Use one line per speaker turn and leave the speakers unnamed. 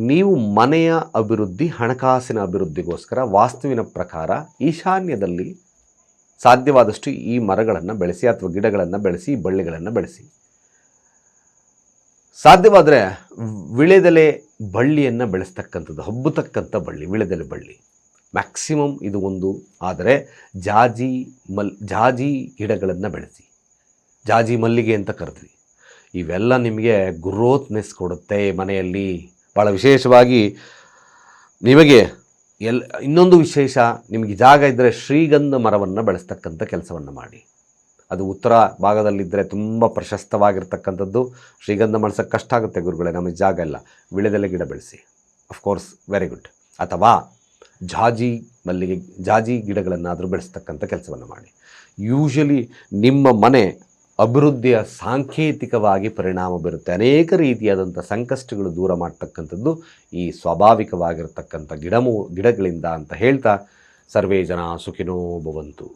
ನೀವು ಮನೆಯ ಅಭಿವೃದ್ಧಿ, ಹಣಕಾಸಿನ ಅಭಿವೃದ್ಧಿಗೋಸ್ಕರ ವಾಸ್ತುವಿನ ಪ್ರಕಾರ ಈಶಾನ್ಯದಲ್ಲಿ ಸಾಧ್ಯವಾದಷ್ಟು ಈ ಮರಗಳನ್ನು ಬೆಳೆಸಿ ಅಥವಾ ಗಿಡಗಳನ್ನು ಬೆಳೆಸಿ, ಬಳ್ಳಿಗಳನ್ನು ಬೆಳೆಸಿ. ಸಾಧ್ಯವಾದರೆ ವಿಳೆದೆಲೆ ಬಳ್ಳಿಯನ್ನು ಬೆಳೆಸ್ತಕ್ಕಂಥದ್ದು, ಹಬ್ಬತಕ್ಕಂಥ ಬಳ್ಳಿ, ವಿಳೆದೆಲೆ ಬಳ್ಳಿ ಮ್ಯಾಕ್ಸಿಮಮ್ ಇದು ಒಂದು. ಆದರೆ ಜಾಜಿ ಗಿಡಗಳನ್ನು ಬೆಳೆಸಿ, ಜಾಜಿ ಮಲ್ಲಿಗೆ ಅಂತ ಕರೆದ್ವಿ. ಇವೆಲ್ಲ ನಿಮಗೆ ಗ್ರೋತ್ನೆಸ್ ಕೊಡುತ್ತೆ ಮನೆಯಲ್ಲಿ. ಭಾಳ ವಿಶೇಷವಾಗಿ ನಿಮಗೆ ಇನ್ನೊಂದು ವಿಶೇಷ, ನಿಮಗೆ ಜಾಗ ಇದ್ದರೆ ಶ್ರೀಗಂಧ ಮರವನ್ನು ಬೆಳೆಸ್ತಕ್ಕಂಥ ಕೆಲಸವನ್ನು ಮಾಡಿ. ಅದು ಉತ್ತರ ಭಾಗದಲ್ಲಿದ್ದರೆ ತುಂಬ ಪ್ರಶಸ್ತವಾಗಿರ್ತಕ್ಕಂಥದ್ದು. ಶ್ರೀಗಂಧ ಬೆಳೆಸೋಕ್ಕೆ ಕಷ್ಟ ಆಗುತ್ತೆ ಗುರುಗಳೇ, ನಮಗೆ ಜಾಗ ಇಲ್ಲ. ವಿಳೆದೆಲೆ ಗಿಡ ಬೆಳೆಸಿ, ಅಫ್ಕೋರ್ಸ್ ವೆರಿ ಗುಡ್. ಅಥವಾ ಜಾಜಿ ಗಿಡಗಳನ್ನಾದರೂ ಬೆಳೆಸ್ತಕ್ಕಂಥ ಕೆಲಸವನ್ನು ಮಾಡಿ. ಯೂಶಲಿ ನಿಮ್ಮ ಮನೆ ಅಭಿವೃದ್ಧಿಯ ಸಾಂಕೇತಿಕವಾಗಿ ಪರಿಣಾಮ ಬೀರುತ್ತೆ. ಅನೇಕ ರೀತಿಯಾದಂಥ ಸಂಕಷ್ಟಗಳು ದೂರ ಮಾಡ್ತಕ್ಕಂಥದ್ದು ಈ ಸ್ವಾಭಾವಿಕವಾಗಿರ್ತಕ್ಕಂಥ ಗಿಡಗಳಿಂದ ಅಂತ ಹೇಳ್ತಾ, ಸರ್ವೇ ಜನ ಸುಖಿನೋ ಭವಂತು.